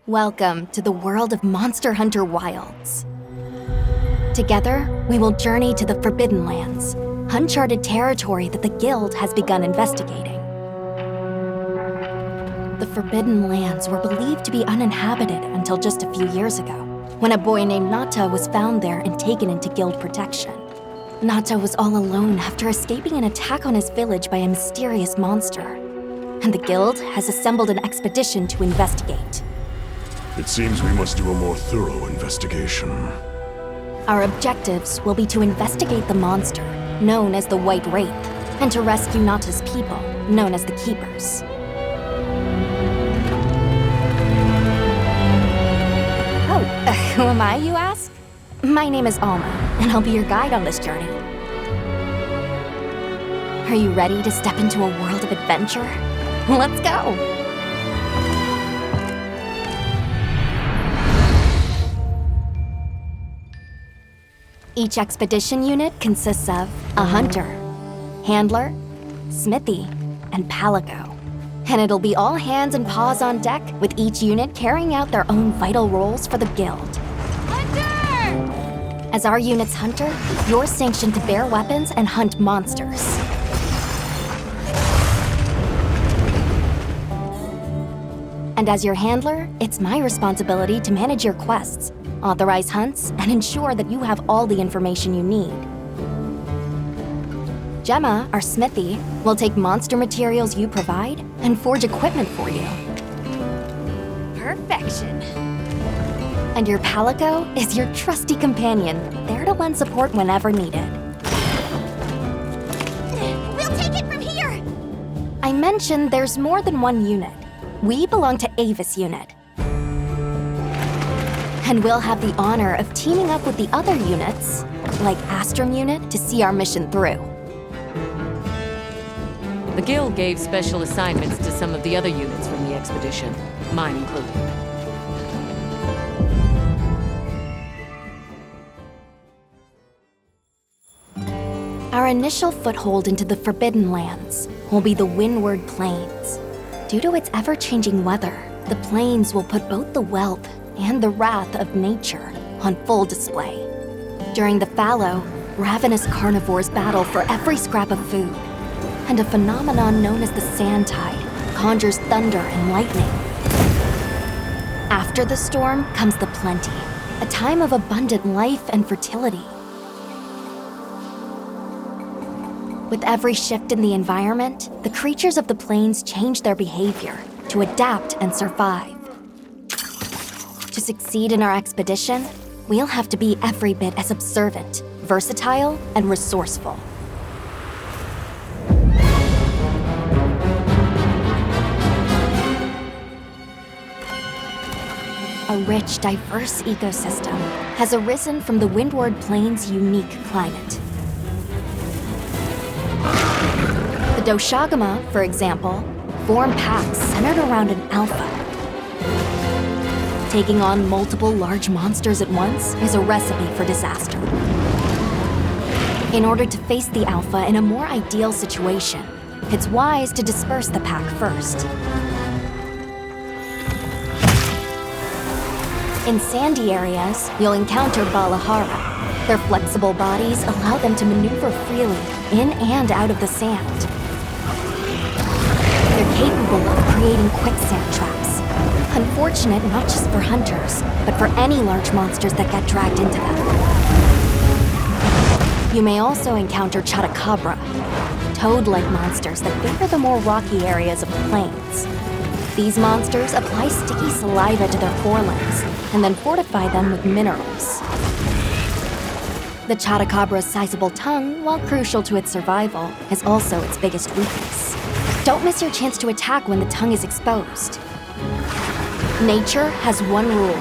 Welcome to the world of Monster Hunter Wilds. Together, we will journey to the Forbidden Lands, uncharted territory that the Guild has begun investigating. The Forbidden Lands were believed to be uninhabited until just a few years ago, when a boy named Nata was found there and taken into Guild protection. Nata was all alone after escaping an attack on his village by a mysterious monster, and the Guild has assembled an expedition to investigate. It seems we must do a more thorough investigation. Our objectives will be to investigate the monster, known as the White Wraith, and to rescue Nata's people, known as the Keepers. Who am I, you ask? My name is Alma, and I'll be your guide on this journey. Are you ready to step into a world of adventure? Let's go! Each expedition unit consists of a hunter, handler, smithy, and palico. And it'll be all hands and paws on deck, with each unit carrying out their own vital roles for the Guild. Hunter! As our unit's hunter, you're sanctioned to bear weapons and hunt monsters. And as your handler, it's my responsibility to manage your quests, authorize hunts, and ensure that you have all the information you need. Gemma, our smithy, will take monster materials you provide and forge equipment for you. Perfection. And your palico is your trusty companion, there to lend support whenever needed. We'll take it from here! I mentioned there's more than one unit. We belong to Avis unit. And we'll have the honor of teaming up with the other units, like Astrum unit, to see our mission through. The Guild gave special assignments to some of the other units from the expedition, mine included. Our initial foothold into the Forbidden Lands will be the Windward Plains. Due to its ever-changing weather, the plains will put both the wealth and the wrath of nature on full display. During the fallow, ravenous carnivores battle for every scrap of food, and a phenomenon known as the sand tide conjures thunder and lightning. After the storm comes the plenty, a time of abundant life and fertility. With every shift in the environment, the creatures of the plains change their behavior to adapt and survive. To succeed in our expedition, we'll have to be every bit as observant, versatile, and resourceful. A rich, diverse ecosystem has arisen from the Windward Plains' unique climate. The Doshagama, for example, form packs centered around an alpha. Taking on multiple large monsters at once is a recipe for disaster. In order to face the alpha in a more ideal situation, it's wise to disperse the pack first. In sandy areas, you'll encounter Balahara. Their flexible bodies allow them to maneuver freely in and out of the sand. They're capable of creating quicksand traps. Unfortunate not just for hunters, but for any large monsters that get dragged into them. You may also encounter Chotacabra, toad-like monsters that favor the more rocky areas of the plains. These monsters apply sticky saliva to their forelimbs and then fortify them with minerals. The Chotacabra's sizable tongue, while crucial to its survival, is also its biggest weakness. Don't miss your chance to attack when the tongue is exposed. Nature has one rule.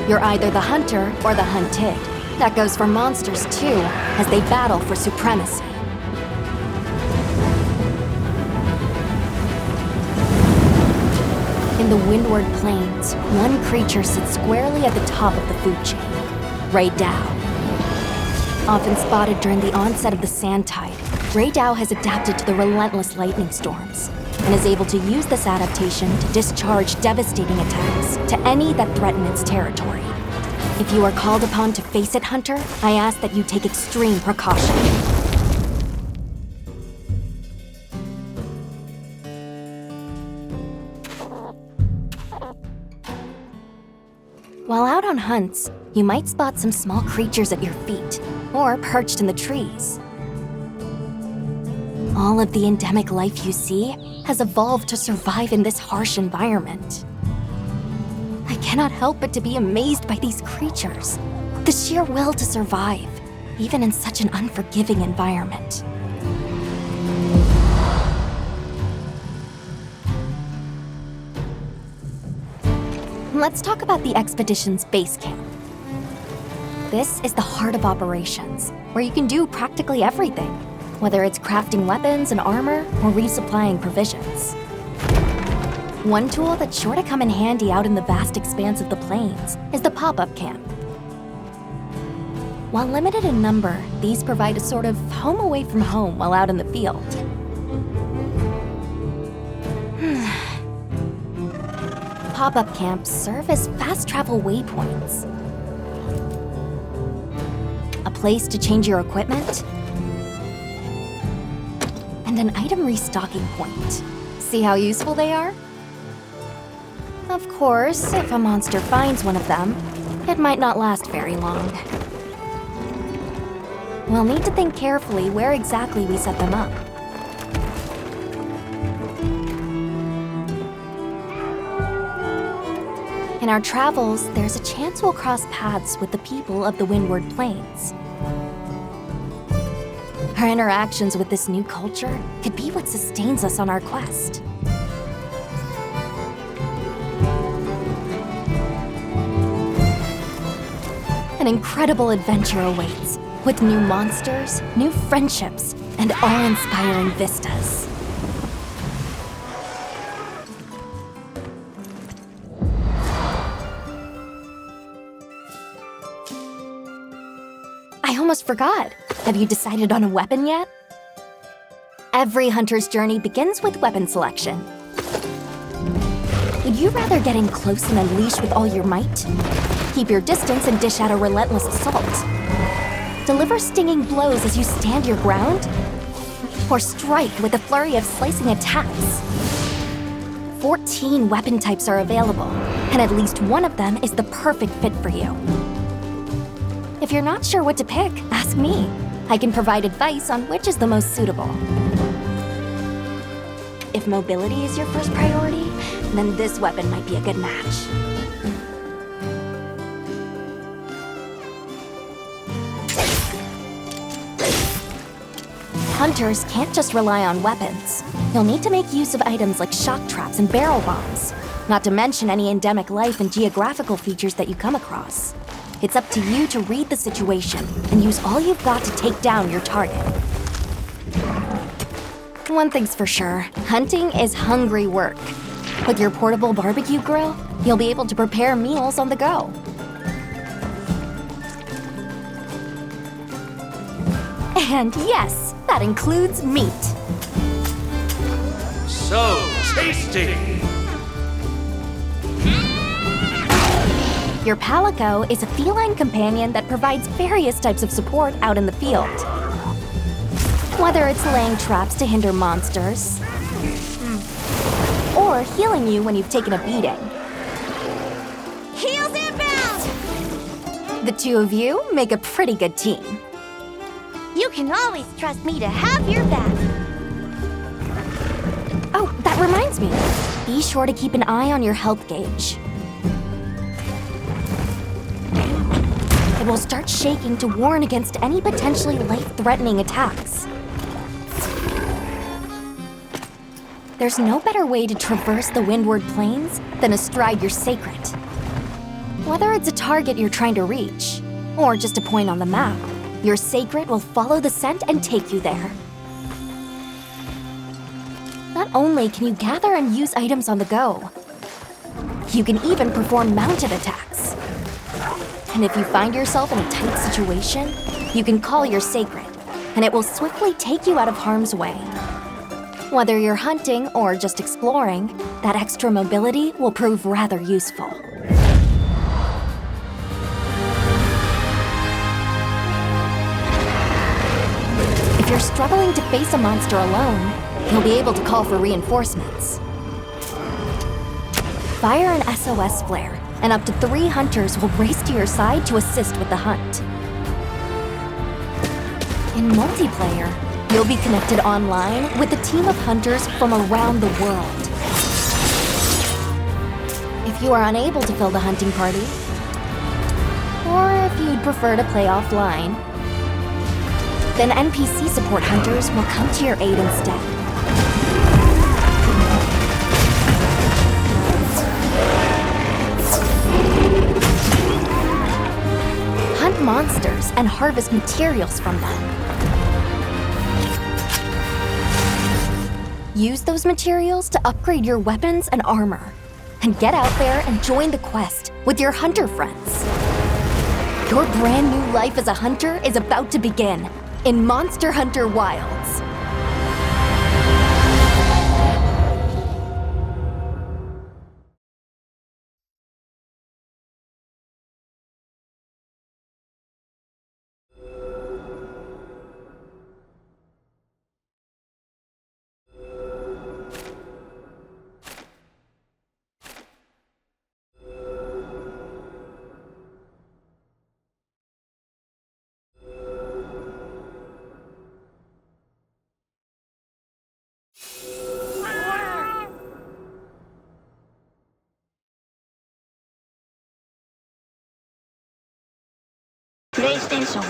You're either the hunter or the hunted. That goes for monsters too, as they battle for supremacy. In the Windward Plains, one creature sits squarely at the top of the food chain, Rejoignez. Often spotted during the onset of the sand tide, Rejoignez has adapted to the relentless lightning storms. and is able to use this adaptation to discharge devastating attacks to any that threaten its territory. If you are called upon to face it, Hunter, I ask that you take extreme precaution. While out on hunts, you might spot some small creatures at your feet, or perched in the trees. All of the endemic life you see has evolved to survive in this harsh environment. I cannot help but to be amazed by these creatures, the sheer will to survive, even in such an unforgiving environment. Let's talk about the expedition's base camp. This is the heart of operations, where you can do practically everything, whether it's crafting weapons and armor or resupplying provisions. One tool that's sure to come in handy out in the vast expanse of the plains is the pop-up camp. While limited in number, these provide a sort of home away from home while out in the field. Pop-up camps serve as fast travel waypoints. A place to change your equipment, and an item restocking point. See how useful they are? Of course, if a monster finds one of them, it might not last very long. We'll need to think carefully where exactly we set them up. In our travels, there's a chance we'll cross paths with the people of the Windward Plains. Our interactions with this new culture could be what sustains us on our quest. An incredible adventure awaits, with new monsters, new friendships, and awe-inspiring vistas. I almost forgot. Have you decided on a weapon yet? Every hunter's journey begins with weapon selection. Would you rather get in close and unleash with all your might? Keep your distance and dish out a relentless assault? Deliver stinging blows as you stand your ground? Or strike with a flurry of slicing attacks? 14 weapon types are available, and at least one of them is the perfect fit for you. If you're not sure what to pick, ask me. I can provide advice on which is the most suitable. If mobility is your first priority, then this weapon might be a good match. Hunters can't just rely on weapons. You'll need to make use of items like shock traps and barrel bombs, not to mention any endemic life and geographical features that you come across. It's up to you to read the situation and use all you've got to take down your target. One thing's for sure, hunting is hungry work. With your portable barbecue grill, you'll be able to prepare meals on the go. And yes, that includes meat. So tasty! Your Palico is a feline companion that provides various types of support out in the field. Whether it's laying traps to hinder monsters, or healing you when you've taken a beating. Heels inbound! The two of you make a pretty good team. You can always trust me to have your back. Oh, that reminds me. Be sure to keep an eye on your health gauge. It will start shaking to warn against any potentially life-threatening attacks. There's no better way to traverse the Windward Plains than astride your sacred. Whether it's a target you're trying to reach, or just a point on the map, your sacred will follow the scent and take you there. Not only can you gather and use items on the go, you can even perform mounted attacks. And if you find yourself in a tight situation, you can call your sacred, and it will swiftly take you out of harm's way. Whether you're hunting or just exploring, that extra mobility will prove rather useful. If you're struggling to face a monster alone, you'll be able to call for reinforcements. Fire an SOS flare, and up to 3 hunters will race to your side to assist with the hunt. In multiplayer, you'll be connected online with a team of hunters from around the world. If you are unable to fill the hunting party, or if you'd prefer to play offline, then NPC support hunters will come to your aid instead. Hunt monsters and harvest materials from them. Use those materials to upgrade your weapons and armor, and get out there and join the quest with your hunter friends. Your brand new life as a hunter is about to begin in Monster Hunter Wilds. PlayStation